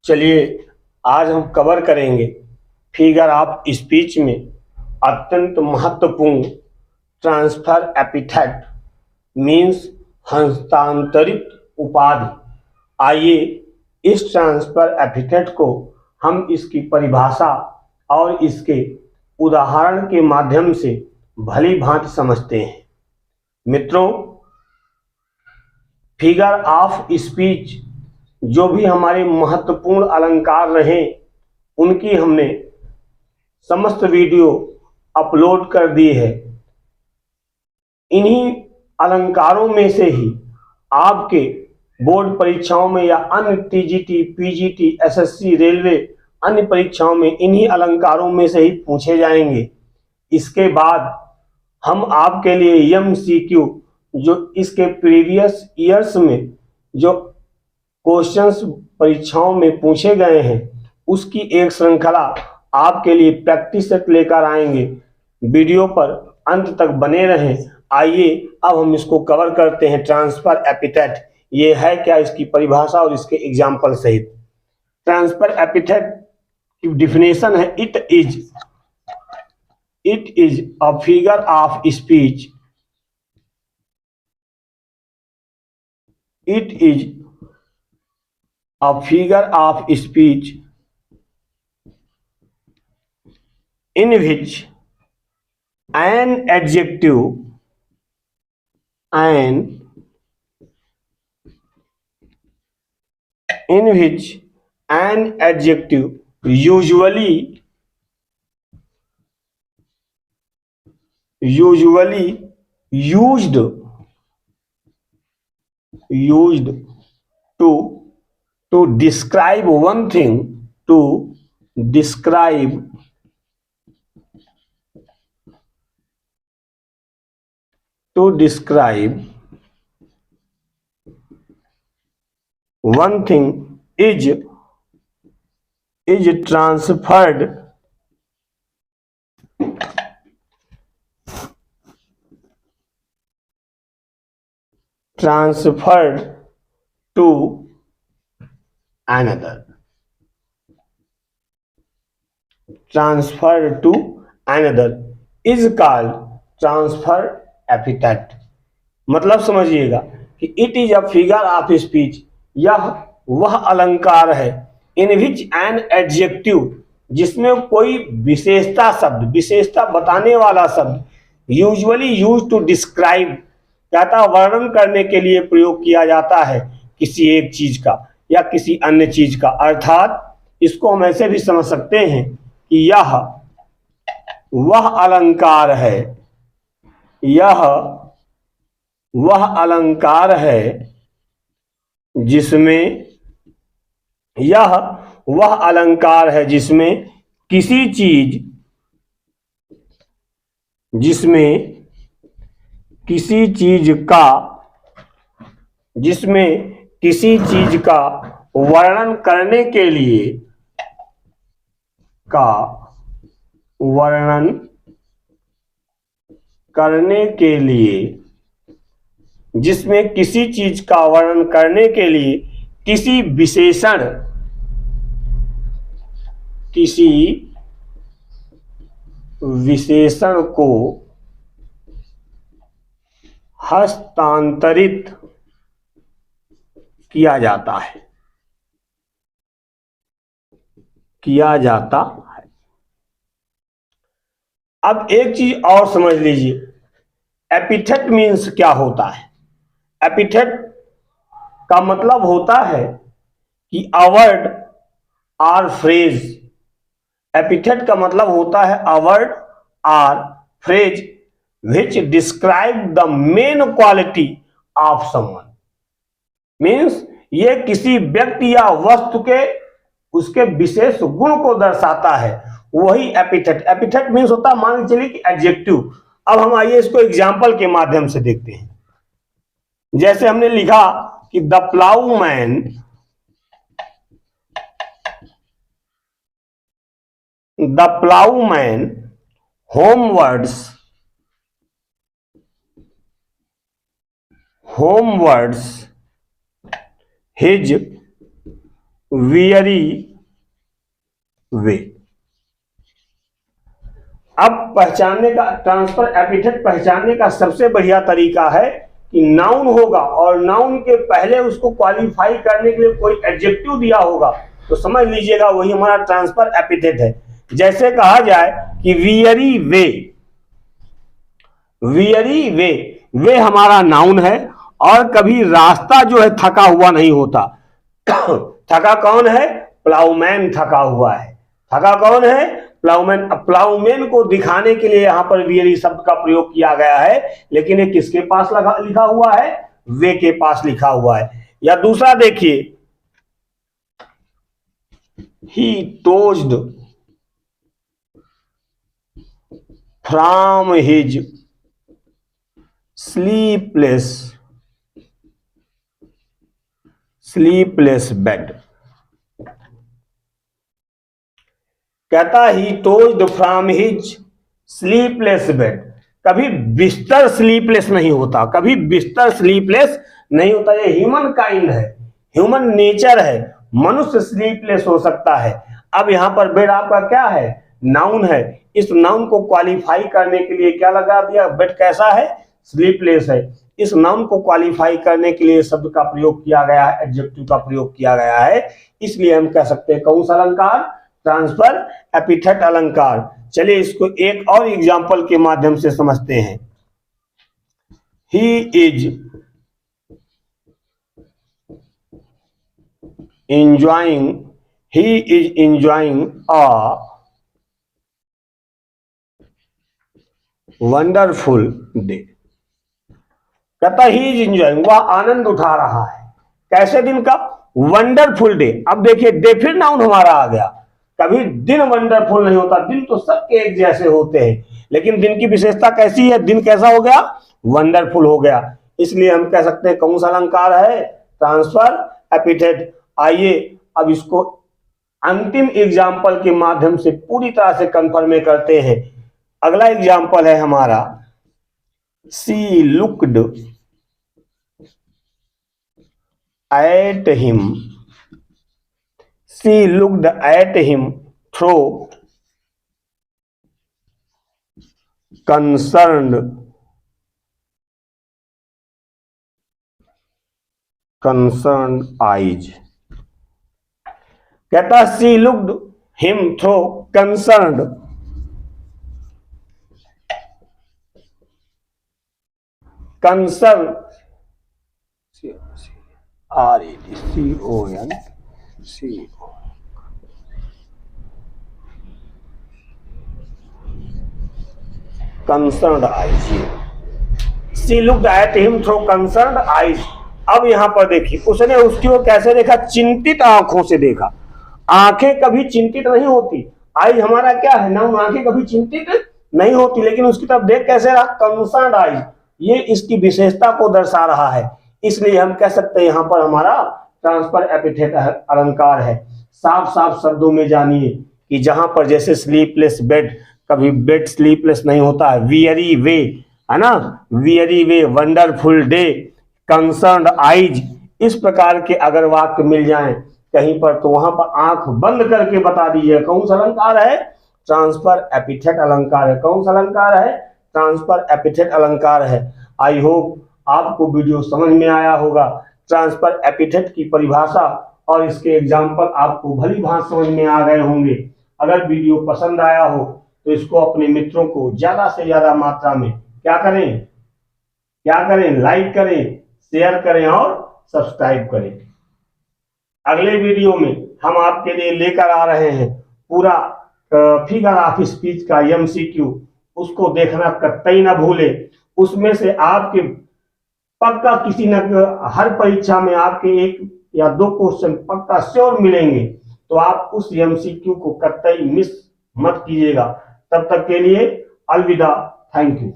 चलिए आज हम कवर करेंगे फिगर ऑफ स्पीच में अत्यंत महत्वपूर्ण ट्रांसफर एपिथेट मीन्स हस्तांतरित उपाधि। आइए इस ट्रांसफर एपिथेट को हम इसकी परिभाषा और इसके उदाहरण के माध्यम से भली भांति समझते हैं। मित्रों, फिगर ऑफ स्पीच जो भी हमारे महत्वपूर्ण अलंकार रहे उनकी हमने समस्त वीडियो अपलोड कर दी है। इन्हीं अलंकारों में से ही आपके बोर्ड परीक्षाओं में या अन्य टीजीटी, पीजीटी, एसएससी, रेलवे अन्य परीक्षाओं में इन्हीं अलंकारों में से ही पूछे जाएंगे। इसके बाद हम आपके लिए एमसीक्यू जो इसके प्रीवियस ईयर्स में जो क्वेश्चंस परीक्षाओं में पूछे गए हैं उसकी एक श्रृंखला आपके लिए प्रैक्टिस सेट लेकर आएंगे। वीडियो पर अंत तक बने रहें। आइए अब हम इसको कवर करते हैं। ट्रांसफर एपिथेट ये है क्या, इसकी परिभाषा और इसके एग्जाम्पल सहित। ट्रांसफर एपिथेट की डिफिनेशन है, it is a figure of speech, it is a figure of speech in which an adjective usually used to describe one thing, to describe one thing is transferred to another, transferred to another is called transfer epithet। मतलब समझिएगा कि it is a figure of speech, यह वह अलंकार है इन विच an adjective जिसमें कोई विशेषता शब्द, विशेषता बताने वाला शब्द यूजुअली यूज टू डिस्क्राइब कहता वर्णन करने के लिए प्रयोग किया जाता है किसी एक चीज का या किसी अन्य चीज का। अर्थात इसको हम ऐसे भी समझ सकते हैं कि यह वह अलंकार है, यह वह अलंकार है जिसमें, यह वह अलंकार है जिसमें किसी चीज, जिसमें किसी चीज का, जिसमें किसी चीज का वर्णन करने के लिए, का वर्णन करने के लिए, जिसमें किसी चीज का वर्णन करने के लिए किसी विशेषण, किसी विशेषण को हस्तांतरित किया जाता है, किया जाता है। अब एक चीज और समझ लीजिए, एपिथेट मीन्स क्या होता है। एपिथेट का मतलब होता है कि अ वर्ड और फ्रेज, एपिथेट का मतलब होता है अ वर्ड और phrase which describe the main quality of someone, means ये किसी व्यक्ति या वस्तु के उसके विशेष गुण को दर्शाता है, वही एपिथेट। एपिथेट मीन्स होता है, मान के चलिए कि एडजेक्टिव। अब हम आइए इसको एग्जाम्पल के माध्यम से देखते हैं। जैसे हमने लिखा कि the ploughman, the ploughman homewards his weary way. अब पहचानने का, ट्रांसफर एपिथेट पहचानने का सबसे बढ़िया तरीका है कि नाउन होगा और नाउन के पहले उसको क्वालिफाई करने के लिए कोई एडजेक्टिव दिया होगा तो समझ लीजिएगा वही हमारा ट्रांसफर एपिथेट है। जैसे कहा जाए कि वियरी वे, वियरी वे, वे हमारा नाउन है और कभी रास्ता जो है थका हुआ नहीं होता। थका कौन है? प्लाउमैन थका हुआ है। थका कौन है? प्लाउमैन। प्लाउमैन को दिखाने के लिए यहां पर वियरी शब्द का प्रयोग किया गया है, लेकिन ये किसके पास लिखा हुआ है? वे के पास लिखा हुआ है। या दूसरा देखिए, ही टोज्ड फ्रॉम हिज स्लीपलेस बेड। कहता ही टोज्ड फ्रॉम हिज स्लीपलेस बेड। कभी बिस्तर स्लीपलेस नहीं होता, कभी बिस्तर स्लीपलेस नहीं होता। ये ह्यूमन काइंड है, ह्यूमन नेचर है। मनुष्य स्लीपलेस हो सकता है। अब यहां पर बेड आपका क्या है? नाउन है। इस नाउन को क्वालिफाई करने के लिए क्या लगा दिया? बेड कैसा है? स्लीपलेस है। इस नाउन को क्वालिफाई करने के लिए शब्द का प्रयोग किया गया है, एडजेक्टिव का प्रयोग किया गया है। इसलिए हम कह सकते हैं कौन सा अलंकार? ट्रांसफर एपिथेट अलंकार। चलिए इसको एक और एग्जांपल के माध्यम से समझते हैं। He is enjoying a wonderful day। कहता ही इज एंजॉइंग, वह आनंद उठा रहा है। कैसे दिन का? Wonderful day. अब देखिए डे फिर नाउन हमारा आ गया। कभी दिन वंडरफुल नहीं होता, दिन तो सबके एक जैसे होते हैं, लेकिन दिन की विशेषता कैसी है? दिन कैसा हो गया? वंडरफुल हो गया। इसलिए हम कह सकते हैं कौन सा अलंकार है? Transfer epithet. आइए अब इसको अंतिम एग्जाम्पल के माध्यम से पूरी तरह से कंफर्म करते हैं। अगला एग्जाम्पल है हमारा, she looked at him, she looked at him through concerned eyes. कहता she looked him through concerned, concern REDCON concerned eyes. She looked at him through concerned eyes. अब यहां पर देखिए उसने उसकी ओर कैसे देखा? चिंतित आंखों से देखा। आंखें कभी चिंतित नहीं होती। आइज हमारा क्या है? नाउन। आंखें कभी चिंतित नहीं होती, लेकिन उसकी तरफ देख कैसे रहा? Concerned eyes. ये इसकी विशेषता को दर्शा रहा है। इसलिए हम कह सकते हैं यहां पर हमारा ट्रांसफर एपिथेट अलंकार है। साफ साफ शब्दों में जानिए कि जहां पर जैसे स्लीपलेस बेड, कभी बेड स्लीपलेस नहीं होता है। वियरी वे, है ना? वियरी वे, वंडरफुल डे, कंसर्न्ड आइज, इस प्रकार के अगर वाक्य मिल जाएं कहीं पर तो वहां पर आंख बंद करके बता दीजिए कौन सा अलंकार है? ट्रांसफर एपिथेट अलंकार है। कौन सा अलंकार है? ट्रांसफर एपिथेट अलंकार है। आई होप आपको वीडियो समझ में आया होगा। ट्रांसफर एपिथेट की परिभाषा और इसके एग्जाम्पल आपको भली भांति समझ में आ गए होंगे। अगर वीडियो पसंद आया हो तो इसको अपने मित्रों को ज्यादा से ज्यादा मात्रा में क्या करें? लाइक करें, शेयर करें और सब्सक्राइब करें। अगले वीडियो में हम आपके लिए लेकर आ रहे हैं पूरा फिगर ऑफ स्पीच का MCQ। उसको देखना कतई ना भूले। उसमें से आपके पक्का किसी न हर परीक्षा में आपके 1 या 2 क्वेश्चन पक्का श्योर मिलेंगे। तो आप उस MCQ को कतई मिस मत कीजिएगा। तब तक के लिए अलविदा। Thank you.